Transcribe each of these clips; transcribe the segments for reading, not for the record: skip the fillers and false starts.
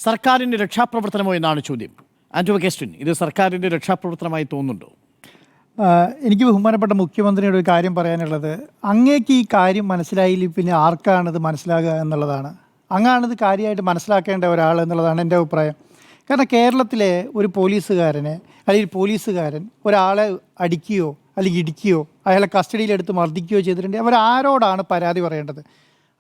സർക്കാരിൻ്റെ രക്ഷാപ്രവർത്തനമോ എന്നാണ് ചോദ്യം. ആന്റോ കെസ്റ്റിൻ, ഇത് സർക്കാരിൻ്റെ രക്ഷാപ്രവർത്തനമായി തോന്നുന്നുണ്ടോ? എനിക്ക് ബഹുമാനപ്പെട്ട മുഖ്യമന്ത്രിയുടെ ഒരു കാര്യം പറയാനുള്ളത്, അങ്ങേക്ക് ഈ കാര്യം മനസ്സിലായില്ല പിന്നെ ആർക്കാണിത് മനസ്സിലാകുക എന്നുള്ളതാണ്. അങ്ങാണിത് കാര്യമായിട്ട് മനസ്സിലാക്കേണ്ട ഒരാൾ എന്നുള്ളതാണ് എൻ്റെ അഭിപ്രായം. കാരണം കേരളത്തിലെ ഒരു പോലീസുകാരനെ അല്ലെങ്കിൽ പോലീസുകാരൻ ഒരാളെ അടിക്കുകയോ അല്ലെങ്കിൽ ഇടിക്കുകയോ അയാളെ കസ്റ്റഡിയിലെടുത്ത് മർദ്ദിക്കുകയോ ചെയ്തിട്ടുണ്ടെങ്കിൽ അവരാരോടാണ് പരാതി പറയേണ്ടത്?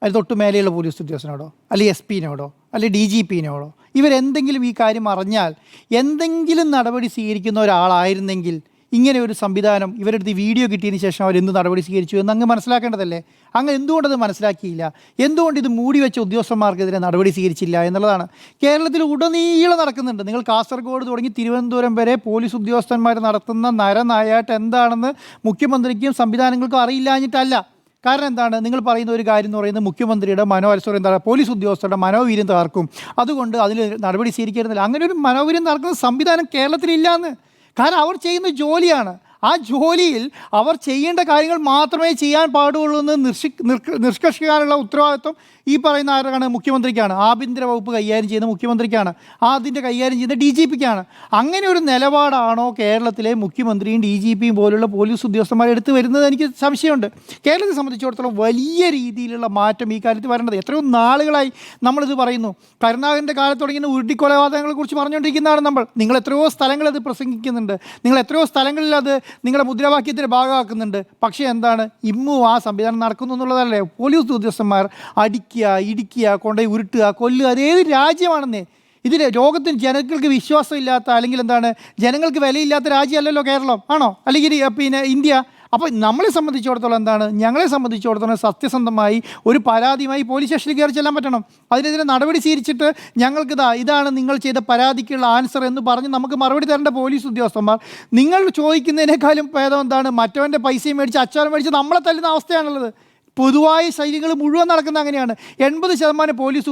അതിൽ തൊട്ട് മേലെയുള്ള പോലീസ് ഉദ്യോഗസ്ഥനോടോ അല്ലെങ്കിൽ എസ് പിനോടോ അല്ലെങ്കിൽ DGPനോടോ? ഇവരെന്തെങ്കിലും ഈ കാര്യം അറിഞ്ഞാൽ എന്തെങ്കിലും നടപടി സ്വീകരിക്കുന്ന ഒരാളായിരുന്നെങ്കിൽ ഇങ്ങനെ ഒരു സംവിധാനം ഇവരെടുത്ത് വീഡിയോ കിട്ടിയതിന് ശേഷം അവരെന്ത് നടപടി സ്വീകരിച്ചു എന്ന് അങ്ങ് മനസ്സിലാക്കേണ്ടതല്ലേ? അങ്ങ് എന്തുകൊണ്ടത് മനസ്സിലാക്കിയില്ല? എന്തുകൊണ്ട് ഇത് മൂടി വെച്ച ഉദ്യോഗസ്ഥന്മാർക്കെതിരെ നടപടി സ്വീകരിച്ചില്ല എന്നുള്ളതാണ് കേരളത്തിൽ ഉടനീളം നടക്കുന്നുണ്ട്. നിങ്ങൾ കാസർഗോഡ് തുടങ്ങി തിരുവനന്തപുരം വരെ പോലീസ് ഉദ്യോഗസ്ഥന്മാർ നടത്തുന്ന നരനായാട്ട് എന്താണെന്ന് മുഖ്യമന്ത്രിക്കും സംവിധാനങ്ങൾക്കും അറിയില്ലാഞ്ഞിട്ടല്ല. കാരണം എന്താണ്? നിങ്ങൾ പറയുന്ന ഒരു കാര്യം എന്ന് പറയുന്നത് മുഖ്യമന്ത്രിയുടെ എന്താണ്, പോലീസ് ഉദ്യോഗസ്ഥരുടെ മനോവീര്യം തകർക്കും, അതുകൊണ്ട് അതിൽ നടപടി സ്വീകരിക്കരുന്നില്ല. അങ്ങനെ ഒരു മനോവീര്യം തകർക്കുന്ന സംവിധാനം കേരളത്തിലില്ലാന്ന്. കാരണം അവർ ചെയ്യുന്ന ജോലിയാണ്. ആ ജോലിയിൽ അവർ ചെയ്യേണ്ട കാര്യങ്ങൾ മാത്രമേ ചെയ്യാൻ പാടുള്ളൂ എന്ന് നിഷ്കർഷിക്കാനുള്ള ഉത്തരവാദിത്വം ഈ പറയുന്ന ആരാണ്? മുഖ്യമന്ത്രിക്കാണ്. ആഭ്യന്തര വകുപ്പ് കൈകാര്യം ചെയ്യുന്ന മുഖ്യമന്ത്രിക്കാണ്. അതിൻ്റെ കൈകാര്യം ചെയ്യുന്ന DGPക്കാണ്. അങ്ങനെ ഒരു നിലപാടാണോ കേരളത്തിലെ മുഖ്യമന്ത്രിയും DGPയും പോലുള്ള പോലീസ് ഉദ്യോഗസ്ഥന്മാർ എടുത്തു വരുന്നത്? എനിക്ക് സംശയമുണ്ട്. കേരളത്തെ സംബന്ധിച്ചിടത്തോളം വലിയ രീതിയിലുള്ള മാറ്റം ഈ കാര്യത്തിൽ വരേണ്ടത്. എത്രയോ നാളുകളായി നമ്മളിത് പറയുന്നു. കരുണാകരൻ്റെ കാലത്ത് തുടങ്ങിയ ഉരുട്ടിക്കൊലപാതകങ്ങളെക്കുറിച്ച് പറഞ്ഞുകൊണ്ടിരിക്കുന്നതാണ് നമ്മൾ. നിങ്ങൾ എത്രയോ സ്ഥലങ്ങളത് പ്രസംഗിക്കുന്നുണ്ട്, നിങ്ങൾ എത്രയോ സ്ഥലങ്ങളിൽ അത് നിങ്ങളുടെ മുദ്രാവാക്യത്തിന് ഭാഗമാക്കുന്നുണ്ട്. പക്ഷേ എന്താണ്? ഇന്നും ആ സംവിധാനം നടക്കുന്നു എന്നുള്ളതല്ലേ? പോലീസ് ഉദ്യോഗസ്ഥന്മാർ അടിക്കുക, ഇടിക്കുക, കൊണ്ടുപോയി ഉരുട്ടുക, കൊല്ലുക, അതേത് രാജ്യമാണെന്നേ? ഇതിൽ ലോകത്തിന് ജനങ്ങൾക്ക് വിശ്വാസമില്ലാത്ത അല്ലെങ്കിൽ എന്താണ് ജനങ്ങൾക്ക് വിലയില്ലാത്ത രാജ്യമല്ലല്ലോ കേരളം, ആണോ? അല്ലെങ്കിൽ പിന്നെ ഇന്ത്യ. അപ്പോൾ നമ്മളെ സംബന്ധിച്ചിടത്തോളം എന്താണ്? ഞങ്ങളെ സംബന്ധിച്ചിടത്തോളം സത്യസന്ധമായി ഒരു പരാതിയുമായി പോലീസ് സ്റ്റേഷനിൽ കയറി ചെല്ലാൻ പറ്റണം. അതിനെതിരെ നടപടി സ്വീകരിച്ചിട്ട് ഞങ്ങൾക്ക് ഇതാണ് നിങ്ങൾ ചെയ്ത പരാതിക്കുള്ള ആൻസർ എന്ന് പറഞ്ഞ് നമുക്ക് മറുപടി തരേണ്ട പോലീസ് ഉദ്യോഗസ്ഥന്മാർ നിങ്ങൾ ചോദിക്കുന്നതിനേക്കാളും ഭേദം എന്താണ്? മറ്റവൻ്റെ പൈസയും മേടിച്ച് അച്ചാരം മേടിച്ച് നമ്മളെ തല്ലുന്ന അവസ്ഥയാണുള്ളത്. പൊതുവായ ശൈലികൾ മുഴുവൻ നടക്കുന്ന അങ്ങനെയാണ്. 80% പോലീസ്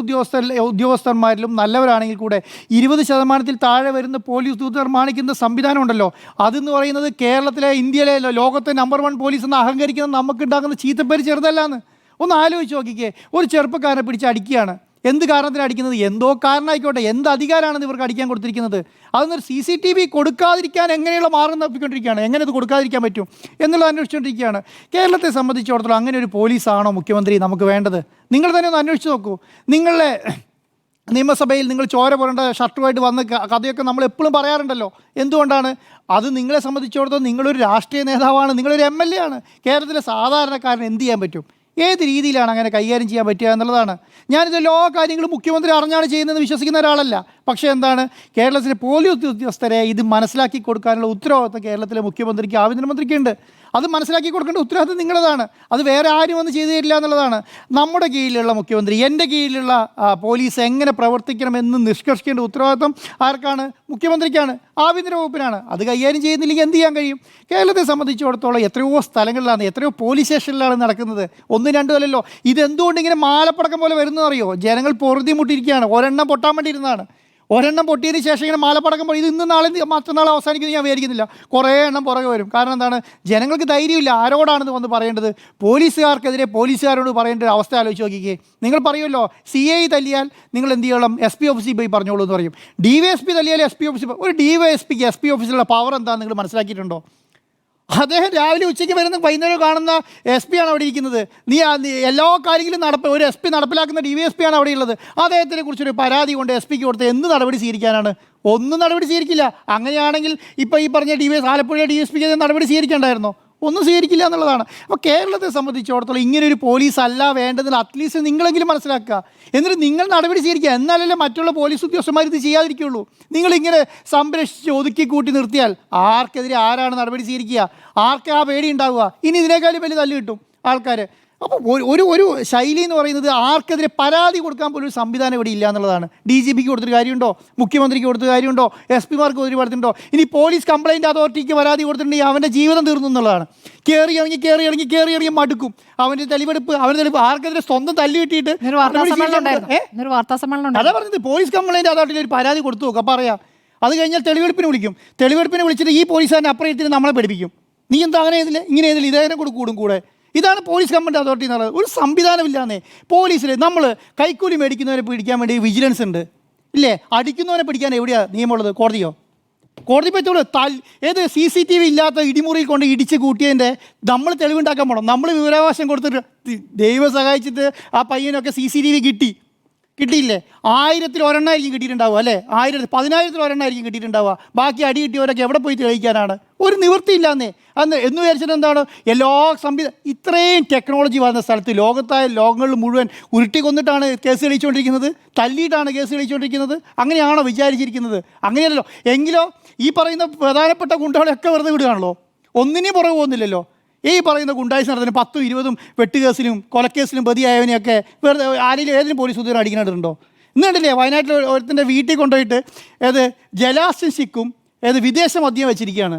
ഉദ്യോഗസ്ഥന്മാരിലും നല്ലവരാണെങ്കിൽ കൂടെ 20% താഴെ വരുന്ന പോലീസ് ഉദ്യോഗസ്ഥർ മാനിക്കുന്ന സംവിധാനം ഉണ്ടല്ലോ. അതെന്ന് പറയുന്നത് കേരളത്തിലെ, ഇന്ത്യയിലെ, ലോകത്തെ നമ്പർ 1 പോലീസ് എന്ന് അഹങ്കരിക്കുന്ന നമുക്കുണ്ടാകുന്ന ചീത്തപ്പേര് ചെറുതല്ലാന്ന് ഒന്ന് ആലോചിച്ച് നോക്കിക്കേ. ഒരു ചെറുപ്പക്കാരനെ പിടിച്ച് അടിക്കുകയാണ്. എന്ത് കാരണത്തിന് അടിക്കുന്നത്? എന്തോ കാരണമായിക്കോട്ടെ, എന്ത് അധികാരമാണെന്ന് ഇവർക്ക് അടിക്കാൻ കൊടുത്തിരിക്കുന്നത്? അതൊന്നൊരു CCTV കൊടുക്കാതിരിക്കാൻ എങ്ങനെയുള്ള മാർഗം തപ്പിക്കൊണ്ടിരിക്കുകയാണ്. എങ്ങനെ ഇത് കൊടുക്കാതിരിക്കാൻ പറ്റും എന്നുള്ളത് അന്വേഷിച്ചുകൊണ്ടിരിക്കുകയാണ്. കേരളത്തെ സംബന്ധിച്ചിടത്തോളം അങ്ങനെ ഒരു പോലീസാണോ മുഖ്യമന്ത്രി നമുക്ക് വേണ്ടത്? നിങ്ങൾ തന്നെ ഒന്ന് അന്വേഷിച്ച് നോക്കൂ. നിങ്ങളെ നിയമസഭയിൽ നിങ്ങൾ ചോര പുരണ്ട ഷർട്ടുമായിട്ട് വന്ന കഥയൊക്കെ നമ്മൾ എപ്പോഴും പറയാറുണ്ടല്ലോ. എന്തുകൊണ്ടാണ്? അത് നിങ്ങളെ സംബന്ധിച്ചിടത്തോളം നിങ്ങളൊരു രാഷ്ട്രീയ നേതാവാണ്, നിങ്ങളൊരു MLA ആണ്. കേരളത്തിലെ സാധാരണക്കാരന് എന്ത് ചെയ്യാൻ പറ്റും? ഏത് രീതിയിലാണ് അങ്ങനെ കൈകാര്യം ചെയ്യാൻ പറ്റുക എന്നുള്ളതാണ്. ഞാനിത് എല്ലാ കാര്യങ്ങളും മുഖ്യമന്ത്രി അറിഞ്ഞാണ് ചെയ്യുന്നതെന്ന് വിശ്വസിക്കുന്ന ഒരാളല്ല. പക്ഷേ എന്താണ്? കേരളത്തിലെ പോലീസ് ഉദ്യോഗസ്ഥരെ ഇത് മനസ്സിലാക്കി കൊടുക്കാനുള്ള ഉത്തരവാദിത്വം കേരളത്തിലെ മുഖ്യമന്ത്രിക്ക്, ആഭ്യന്തരമന്ത്രിക്കുണ്ട്. അത് മനസ്സിലാക്കി കൊടുക്കേണ്ട ഉത്തരവാദിത്വം നിങ്ങളതാണ്. അത് വേറെ ആരും വന്ന് ചെയ്തു തരില്ല എന്നുള്ളതാണ്. നമ്മുടെ കീഴിലുള്ള മുഖ്യമന്ത്രി, എൻ്റെ കീഴിലുള്ള പോലീസ് എങ്ങനെ പ്രവർത്തിക്കണമെന്ന് നിഷ്കർഷിക്കേണ്ട ഉത്തരവാദിത്വം ആർക്കാണ്? മുഖ്യമന്ത്രിക്കാണ്, ആഭ്യന്തര വകുപ്പിനാണ്. അത് കൈകാര്യം ചെയ്യുന്നില്ലെങ്കിൽ എന്ത് ചെയ്യാൻ കഴിയും? കേരളത്തെ സംബന്ധിച്ചിടത്തോളം എത്രയോ സ്ഥലങ്ങളിലാണ്, എത്രയോ പോലീസ് സ്റ്റേഷനിലാണ് നടക്കുന്നത്. 1, 2 അല്ലല്ലോ. ഇതെന്തുകൊണ്ട് ഇങ്ങനെ മാലപ്പടക്കം പോലെ വരുന്നതറിയോ? ജനങ്ങൾ പൊറുതി മുട്ടിയിരിക്കുകയാണ്. ഒരെണ്ണം പൊട്ടാൻ വേണ്ടി ഇരുന്നതാണ്. ഒരെണ്ണം പൊട്ടിയതിന് ശേഷം ഇങ്ങനെ മാലപ്പടക്കം പോലെ ഇത് ഇന്ന് നാളെ മറ്റന്നാൾ അവസാനിക്കുന്നത് ഞാൻ വിചാരിക്കുന്നില്ല. കുറേ എണ്ണം പുറകെ വരും. കാരണം എന്താണ്? ജനങ്ങൾക്ക് ധൈര്യമില്ല. ആരോടാണെന്ന് വന്ന് പറയേണ്ടത്? പോലീസുകാർക്കെതിരെ പോലീസുകാരോട് പറയേണ്ട ഒരു അവസ്ഥ ആലോചിച്ച് നോക്കിക്കേ. നിങ്ങൾ പറയുമല്ലോ CI തല്ലിയാൽ നിങ്ങൾ എന്ത് ചെയ്യണം? SP ഓഫീസിൽ പോയി പറഞ്ഞോളൂ എന്ന് പറയും. DYSP തല്ലിയാൽ SP ഓഫീസിൽ. ഒരു DYSPക്ക് SP ഓഫീസിലുള്ള പവർ എന്താണെന്ന് നിങ്ങൾ മനസ്സിലാക്കിയിട്ടുണ്ടോ? അദ്ദേഹം രാവിലെ ഉച്ചയ്ക്ക് വരുന്ന വൈകുന്നേരം കാണുന്ന SP ആണ് അവിടെ ഇരിക്കുന്നത്. എല്ലാ കാര്യങ്ങളും ഒരു SP നടപ്പിലാക്കുന്ന DYSP ആണ് അവിടെ ഉള്ളത്. അദ്ദേഹത്തിനെ കുറിച്ചൊരു പരാതി കൊണ്ട് SPക്ക് കൊടുത്ത് എന്ത് നടപടി സ്വീകരിക്കാനാണ്? ഒന്നും നടപടി സ്വീകരിക്കില്ല. അങ്ങനെയാണെങ്കിൽ ഇപ്പോൾ ഈ പറഞ്ഞ ആലപ്പുഴ DSPക്ക് നടപടി സ്വീകരിക്കേണ്ടായിരുന്നോ? ഒന്നും സ്വീകരിക്കില്ല എന്നുള്ളതാണ്. അപ്പോൾ കേരളത്തെ സംബന്ധിച്ചിടത്തോളം ഇങ്ങനൊരു പോലീസ് അല്ല വേണ്ടതിൽ അറ്റ്ലീസ്റ്റ് നിങ്ങളെങ്കിലും മനസ്സിലാക്കുക. എന്നിട്ട് നിങ്ങൾ നടപടി സ്വീകരിക്കുക. എന്നാലല്ലേ മറ്റുള്ള പോലീസ് ഉദ്യോഗസ്ഥന്മാർ ഇത് ചെയ്യാതിരിക്കുകയുള്ളൂ. നിങ്ങളിങ്ങനെ സംരക്ഷിച്ച് ഒതുക്കി കൂട്ടി നിർത്തിയാൽ ആർക്കെതിരെ ആരാണ് നടപടി സ്വീകരിക്കുക? ആർക്കാ പേടി ഉണ്ടാവുക? ഇനി ഇതിനേക്കാളും വലിയ തല്ല് കിട്ടും ആൾക്കാർ. അപ്പോൾ ഒരു ശൈലി എന്ന് പറയുന്നത് ആർക്കെതിരെ പരാതി കൊടുക്കാൻ പോലും ഒരു സംവിധാനം ഇവിടെ ഇല്ല എന്നുള്ളതാണ്. DGPക്ക് കൊടുത്തൊരു കാര്യമുണ്ടോ? മുഖ്യമന്ത്രിക്ക് കൊടുത്തൊരു കാര്യമുണ്ടോ? SP-മാർക്ക് ഒരു പറഞ്ഞിട്ടുണ്ടോ? ഇനി പോലീസ് കംപ്ലയിൻറ്റ് അതോറിറ്റിക്ക് പരാതി കൊടുത്തിട്ടുണ്ടെങ്കിൽ അവൻ്റെ ജീവിതം തീർന്നു എന്നുള്ളതാണ്. കയറി ഇറങ്ങി മടുക്കും. അവൻ്റെ തെളിവെടുപ്പ് ആർക്കെതിരെ സ്വന്തം തല്ല് കിട്ടിയിട്ട് അതാ പറഞ്ഞത്. പോലീസ് കംപ്ലയിൻറ്റ് അതോറിറ്റിയിൽ ഒരു പരാതി കൊടുത്തു നോക്കാം, പറയാം. അത് കഴിഞ്ഞാൽ തെളിവെടുപ്പിന് വിളിച്ചിട്ട് ഈ പോലീസുകാരനെ അപ്പുറം എടുത്തിട്ട് നമ്മളെ പഠിപ്പിക്കും. നീ എന്താ അങ്ങനെ ചെയ്തില്ല, ഇങ്ങനെ ചെയ്തില്ല, ഇതേനെ കൂടും കൂടെ. ഇതാണ് പോലീസ് കമ്പനി അതോറിറ്റി എന്നുള്ളത്. ഒരു സംവിധാനമില്ലാന്നേ പോലീസിൽ. നമ്മൾ കൈക്കൂലി മേടിക്കുന്നവരെ പിടിക്കാൻ വേണ്ടി വിജിലൻസ് ഉണ്ട്. ഇല്ലേ? അടിക്കുന്നവനെ പിടിക്കാൻ എവിടെയാണ് നിയമമുള്ളത്? കോടതിയോ? കോടതി പറ്റുള്ളൂ. ഏത് CCTV ഇല്ലാത്ത ഇടിമുറിയിൽ കൊണ്ട് ഇടിച്ച് കൂട്ടിയതിൻ്റെ നമ്മൾ തെളിവുണ്ടാക്കാൻ പോകണം. നമ്മൾ വിവരാവകാശം കൊടുത്തിട്ട് ദൈവം സഹായിച്ചിട്ട് ആ പയ്യനൊക്കെ CCTV കിട്ടിയില്ലേ? 1000-ൽ ഒരെണ്ണമായിരിക്കും കിട്ടിയിട്ടുണ്ടാവുക, അല്ലേ? 1000-ൽ ഒരെണ്ണമായിരിക്കും കിട്ടിയിട്ടുണ്ടാവുക. ബാക്കി അടി കിട്ടിയവരൊക്കെ എവിടെ പോയി തെളിയിക്കാനാണ്? ഒരു നിവൃത്തിയില്ലാന്നേ. എന്ന് വിചാരിച്ചിട്ട് എന്താണ് എല്ലാ ഇത്രയും ടെക്നോളജി വന്ന സ്ഥലത്ത് ലോകങ്ങളിൽ മുഴുവൻ ഉരുട്ടി കൊന്നിട്ടാണ് കേസ് തെളിയിച്ചുകൊണ്ടിരിക്കുന്നത്, തല്ലിയിട്ടാണ് കേസ് തെളിയിച്ചുകൊണ്ടിരിക്കുന്നത്. അങ്ങനെയാണോ വിചാരിച്ചിരിക്കുന്നത്? അങ്ങനെയല്ലോ. എങ്കിലോ ഈ പറയുന്ന പ്രധാനപ്പെട്ട ഗുണ്ടകളെയൊക്കെ വെറുതെ വിടുകയാണല്ലോ, ഒന്നിനെയും പുറകെ പോകുന്നില്ലല്ലോ. ഈ പറയുന്ന ഗുണ്ടായിസ് നടത്തുന്ന 10, 20 വെട്ടുകേസിലും കൊലക്കേസിലും പ്രതിയായവനെയൊക്കെ വെറുതെ ആരെങ്കിലും ഏതെങ്കിലും പോലീസ് ഉദ്യോഗം അടിക്കുന്നുണ്ടോ? ഇന്നുണ്ടല്ലേ വയനാട്ടിൽ ഒരുത്തിൻ്റെ വീട്ടിൽ കൊണ്ടുപോയിട്ട് ജലാസ്റ്റിക്കും വിദേശ മദ്യം വെച്ചിരിക്കുകയാണ്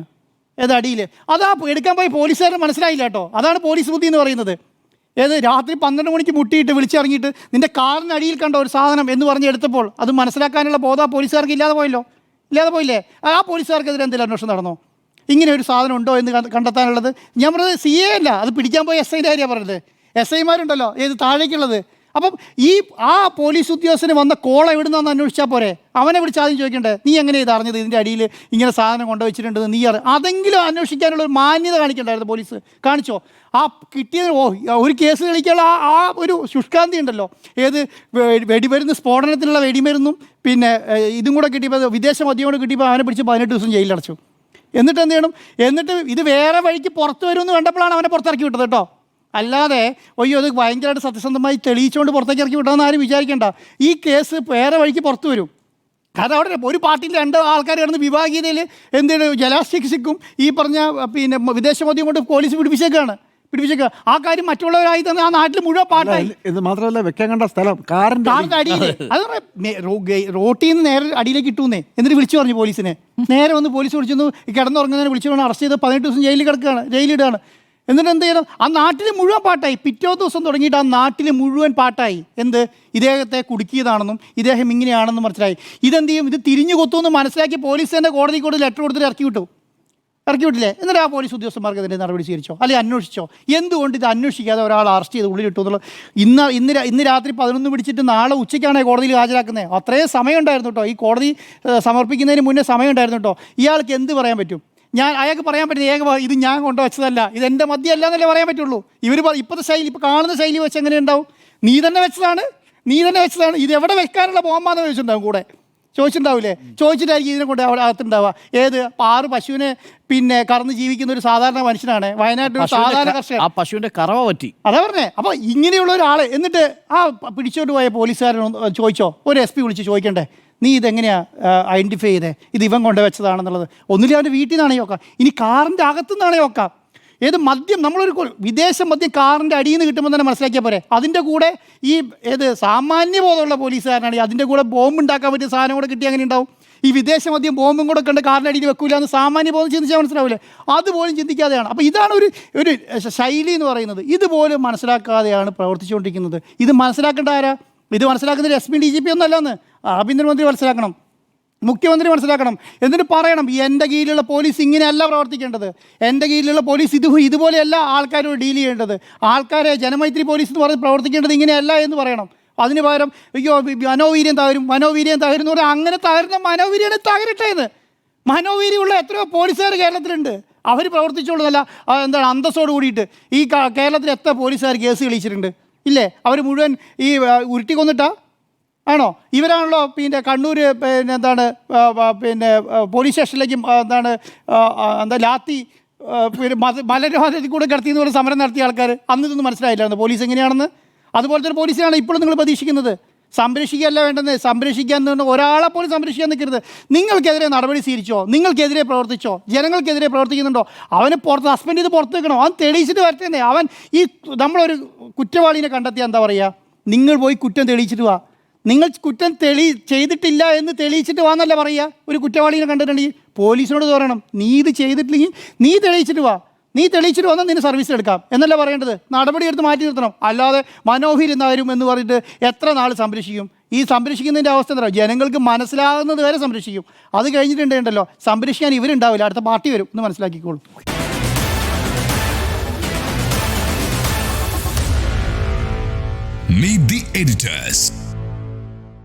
അടിയിൽ. അതാ എടുക്കാൻ പോയി പോലീസുകാരന് മനസ്സിലായില്ല കേട്ടോ. അതാണ് പോലീസ് ബുദ്ധി എന്ന് പറയുന്നത്. രാത്രി 12 മണിക്ക് മുട്ടിയിട്ട് വിളിച്ചിറങ്ങിയിട്ട് നിൻ്റെ കാറിന് അടിയിൽ കണ്ട ഒരു സാധനം എന്ന് പറഞ്ഞ് എടുത്തപ്പോൾ അത് മനസ്സിലാക്കാനുള്ള ബോധം പോലീസുകാർക്ക് ഇല്ലാതെ പോയില്ലേ? ആ പോലീസുകാർക്കെതിരെ എന്തെങ്കിലും അന്വേഷണം നടന്നോ? ഇങ്ങനെ ഒരു സാധനം ഉണ്ടോ എന്ന് കണ്ടെത്താനുള്ളത്? ഞാൻ പറഞ്ഞത് CA അല്ല, അത് പിടിക്കാൻ പോയി SIയുടെ കാര്യമാണ് പറഞ്ഞത്. SIമാരുണ്ടല്ലോ താഴേക്കുള്ളത്. അപ്പം ആ പോലീസ് ഉദ്യോഗസ്ഥന് വന്ന കോൾ എവിടെ നിന്നാന്ന് അന്വേഷിച്ചാൽ പോരെ? അവനെ വിളിച്ച് ആദ്യം ചോദിക്കണ്ടേ, നീ എങ്ങനെ ഇത് അറിഞ്ഞത് ഇതിൻ്റെ അടിയിൽ ഇങ്ങനെ സാധനം കൊണ്ടുവച്ചിട്ടുണ്ടെന്ന് നീ അതെങ്കിലും അന്വേഷിക്കാനുള്ള ഒരു മാന്യത കാണിക്കണ്ടായിരുന്നു പോലീസ്. കാണിച്ചോ? ആ കിട്ടിയത് ഒരു കേസ് തെളിയിക്കാനുള്ള ആ ഒരു ശുഷ്കാന്തി ഉണ്ടല്ലോ. വെടിമരുന്ന് സ്ഫോടനത്തിനുള്ള വെടിമരുന്നും പിന്നെ ഇതും കൂടെ കിട്ടിയപ്പോൾ വിദേശ മദ്യം കൂടെ കിട്ടിയപ്പോൾ അവനെ പിടിച്ച് 18 ദിവസം ജയിലിലടച്ചു. എന്നിട്ട് എന്ത് ചെയ്യണം? എന്നിട്ട് ഇത് വേറെ വഴിക്ക് പുറത്ത് വരുമെന്ന് കണ്ടപ്പോഴാണ് അവനെ പുറത്തിറക്കി വിട്ടത് കേട്ടോ. അല്ലാതെ അത് ഭയങ്കരമായിട്ട് സത്യസന്ധമായി തെളിയിച്ചുകൊണ്ട് പുറത്തേക്ക് ഇറക്കി വിട്ടതെന്ന് ആരും വിചാരിക്കേണ്ട. ഈ കേസ് വേറെ വഴിക്ക് പുറത്ത് വരും. കാരണം അവിടെ ഒരു പാർട്ടിയിൽ 2 ആൾക്കാർ കിടന്ന് വിഭാഗീയതയിൽ ജലാസ്റ്റിക്സിക്കും ഈ പറഞ്ഞ പിന്നെ വിദേശ മദ്യം കൊണ്ട് പോലീസ് പിടിപ്പിച്ചേക്കുക. ആ കാര്യം മറ്റുള്ളവരായി തന്നെ ആ നാട്ടിൽ മുഴുവൻ പാട്ടായി. ഇത് മാത്രമല്ല, വെക്കാൻ കണ്ട സ്ഥലം കാറിന്റെ അടിയിൽ, അത് റോട്ടിൽ നിന്ന് നേരെ അടിയിലേക്ക് ഇട്ടുന്നേ. എന്നിട്ട് വിളിച്ചു പറഞ്ഞു പോലീസിനെ. നേരെ വന്ന് പോലീസ് വിളിച്ചു കിടന്നുറങ്ങുന്നതിനെ വിളിച്ചു അറസ്റ്റ് ചെയ്ത് 18 ദിവസം ജയിലിടുകയാണ്. എന്നിട്ട് എന്ത് ചെയ്യണം? ആ നാട്ടിൽ മുഴുവൻ പാട്ടായി. പിറ്റേ ദിവസം തുടങ്ങിയിട്ട് ആ നാട്ടിൽ മുഴുവൻ പാട്ടായി. ഇദ്ദേഹത്തെ കുടുക്കിയതാണെന്നും ഇദ്ദേഹം ഇങ്ങനെയാണെന്നും മനസ്സിലായി. ഇതെന്ത് ചെയ്യും? ഇത് തിരിഞ്ഞു കൊത്തുമെന്ന് മനസ്സിലാക്കി പോലീസ് തന്നെ കോടതിക്ക് ലെറ്റർ കൊടുത്തിട്ട് ഇറക്കി വിട്ടില്ലേ? എന്നിട്ട് ആ പോലീസ് ഉദ്യോഗസ്ഥന്മാർക്ക് ഇതിൻ്റെ നടപടി സ്വീകരിച്ചോ അല്ലെങ്കിൽ അന്വേഷിച്ചോ? എന്തുകൊണ്ട് ഇത് അന്വേഷിക്കാതെ ഒരാൾ അറസ്റ്റ് ചെയ്ത് ഉള്ളിലിട്ടു എന്നുള്ളത്? ഇന്ന് രാത്രി 11 പിടിച്ചിട്ട് നാളെ ഉച്ചയ്ക്കാണ് കോടതിയിൽ ഹാജരാക്കുന്നത്. അത്രയും സമയം ഉണ്ടായിരുന്നു കേട്ടോ. ഈ കോടതി സമർപ്പിക്കുന്നതിന് മുന്നേ സമയം ഉണ്ടായിരുന്നു കേട്ടോ. ഇയാൾക്ക് എന്ത് പറയാൻ പറ്റും? അയാൾക്ക് പറയാൻ പറ്റുന്ന ഇത് ഞാൻ കൊണ്ടുവച്ചതല്ല, ഇത് എൻ്റെ മദ്യമല്ല എന്നല്ലേ പറയാൻ പറ്റുള്ളൂ. ഇപ്പോഴത്തെ ശൈലി, ഇപ്പോൾ കാണുന്ന ശൈലി വെച്ച് എങ്ങനെ ഉണ്ടാവും? നീ തന്നെ വെച്ചതാണ്, ഇത് എവിടെ വെക്കാനുള്ള ബോംബാന്ന് ചോദിച്ചിട്ടുണ്ടാവില്ലേ? ചോദിച്ചിട്ടായിരിക്കും ഇതിനെ കൊണ്ട് അവിടെ അകത്തുണ്ടാവുക. 6 പശുവിനെ പിന്നെ കറന്ന് ജീവിക്കുന്ന ഒരു സാധാരണ മനുഷ്യനാണ് വയനാട്ടിൽ സാധാരണ കർഷകൻ. ആ പശുവിൻ്റെ കറവ പറ്റി. അതാ പറഞ്ഞേ. അപ്പോൾ ഇങ്ങനെയുള്ള ഒരാൾ എന്നിട്ട് ആ പിടിച്ചോണ്ട് പോയ പോലീസുകാരൻ ചോദിച്ചോ? ഒരു SP വിളിച്ച് ചോദിക്കണ്ടേ, നീ ഇതെങ്ങനെയാണ് ഐഡൻറ്റിഫൈ ചെയ്തേ? ഇത് ഇവൻ കൊണ്ടുവച്ചതാണെന്നുള്ളത്. ഒന്നുമില്ല അവൻ്റെ വീട്ടിൽ നിന്നാണേ നോക്കാം, ഇനി കാറിൻ്റെ അകത്തുനിന്നാണേ നോക്കാം. മദ്യം നമ്മളൊരു വിദേശ മദ്യം കാറിൻ്റെ അടിയിൽ നിന്ന് കിട്ടുമ്പോൾ തന്നെ മനസ്സിലാക്കിയാൽ പോരെ? അതിൻ്റെ കൂടെ ഈ സാമാന്യ ബോധമുള്ള പോലീസുകാരനാണെങ്കിൽ അതിൻ്റെ കൂടെ ബോംബ് ഉണ്ടാക്കാൻ പറ്റിയ സാധനം കൂടെ കിട്ടി അങ്ങനെ ഉണ്ടാവും. ഈ വിദേശ മദ്യം ബോംബും കൂടെ കണ്ട് കാറിൻ്റെ അടിയിൽ വെക്കൂല എന്ന് സാമാന്യ ബോധം ചിന്തിച്ചാൽ മനസ്സിലാവില്ലേ? അതുപോലും ചിന്തിക്കാതെയാണ്. അപ്പോൾ ഇതാണ് ഒരു ശൈലി എന്ന് പറയുന്നത്. ഇതുപോലും മനസ്സിലാക്കാതെയാണ് പ്രവർത്തിച്ചുകൊണ്ടിരിക്കുന്നത്. ഇത് മനസ്സിലാക്കേണ്ട ആരാ? ഇത് മനസ്സിലാക്കുന്നത് SP DGP ഒന്നും അല്ലെന്ന് ആഭ്യന്തരമന്ത്രി മനസ്സിലാക്കണം, മുഖ്യമന്ത്രി മനസ്സിലാക്കണം. എന്നിട്ട് പറയണം, എൻ്റെ കീഴിലുള്ള പോലീസ് ഇങ്ങനെയല്ല പ്രവർത്തിക്കേണ്ടത്, എൻ്റെ കീഴിലുള്ള പോലീസ് ഇതുപോലെയല്ല ആൾക്കാരോട് ഡീൽ ചെയ്യേണ്ടത്, ആൾക്കാരെ ജനമൈത്രി പോലീസ് എന്ന് പറഞ്ഞ് പ്രവർത്തിക്കേണ്ടത് ഇങ്ങനെയല്ല എന്ന് പറയണം. അതിന് പകരം മനോവീര്യം തകരും എന്ന് പറഞ്ഞാൽ അങ്ങനെ തകരുന്ന മനോവീര്യനെ തകരട്ടേന്ന്. മനോവീര്യമുള്ള എത്രയോ പോലീസുകാർ കേരളത്തിലുണ്ട്. അവർ പ്രവർത്തിച്ചോളുന്നല്ല അന്തസ്സോട് കൂടിയിട്ട്. ഈ കേരളത്തിൽ എത്ര പോലീസുകാർ കേസ് തെളിയിച്ചിട്ടുണ്ട്? ഇല്ലേ? അവർ മുഴുവൻ ഈ ഉരുട്ടി കൊന്നിട്ടാ ആണോ? ഇവരാണല്ലോ പിന്നെ കണ്ണൂർ പോലീസ് സ്റ്റേഷനിലേക്കും ലാത്തി മലരോധത്തിൽ കൂടെ കിടത്തിയെന്ന് പറഞ്ഞ് സമരം നടത്തിയ ആൾക്കാർ. അന്ന് ഇതൊന്നും മനസ്സിലായില്ലായിരുന്നു പോലീസ് എങ്ങനെയാണെന്ന്. അതുപോലത്തെ ഒരു പോലീസിനാണ് ഇപ്പോഴും നിങ്ങൾ പ്രതീക്ഷിക്കുന്നത്. സംരക്ഷിക്കുകയല്ല വേണ്ടെന്ന്, സംരക്ഷിക്കാൻ ഒരാളെ പോലും സംരക്ഷിക്കാൻ നിൽക്കരുത്. നിങ്ങൾക്കെതിരെ നടപടി സ്വീകരിച്ചോ? നിങ്ങൾക്കെതിരെ പ്രവർത്തിച്ചോ? ജനങ്ങൾക്കെതിരെ പ്രവർത്തിക്കുന്നുണ്ടോ? അവനെ സസ്പെൻഡ് ചെയ്ത് പുറത്ത് വെക്കണോ? അവൻ തെളിയിച്ചിട്ട് വരട്ടെ. അവൻ നമ്മളൊരു കുറ്റവാളിനെ കണ്ടെത്തിയാൽ എന്താ പറയുക? നിങ്ങൾ പോയി കുറ്റം തെളിയിച്ചിട്ട് വാ. നിങ്ങൾ കുറ്റം ചെയ്തിട്ടില്ല എന്ന് തെളിയിച്ചിട്ട് വാന്നല്ല പറയുക. ഒരു കുറ്റവാളിനെ കണ്ടിട്ടുണ്ടെങ്കിൽ പോലീസിനോട് പറയണം, നീ ഇത് ചെയ്തിട്ടില്ലെങ്കിൽ നീ തെളിയിച്ചിട്ട് വാ, നീ തെളിയിച്ചിട്ട് വന്നാൽ നിന്നെ സർവീസിൽ എടുക്കാം എന്നല്ല പറയേണ്ടത്. നടപടി എടുത്ത് മാറ്റി നിർത്തണം. അല്ലാതെ മനോഹീരുന്നവരും എന്ന് പറഞ്ഞിട്ട് എത്ര നാൾ സംരക്ഷിക്കും? ഈ സംരക്ഷിക്കുന്നതിൻ്റെ അവസ്ഥ എന്താ? ജനങ്ങൾക്ക് മനസ്സിലാകുന്നത് വരെ സംരക്ഷിക്കും. അത് കഴിഞ്ഞിട്ടുണ്ടല്ലോ സംരക്ഷിക്കാൻ ഇവരുണ്ടാവില്ല, അടുത്ത പാർട്ടി വരും എന്ന് മനസ്സിലാക്കിക്കോളൂ. Meet the editors.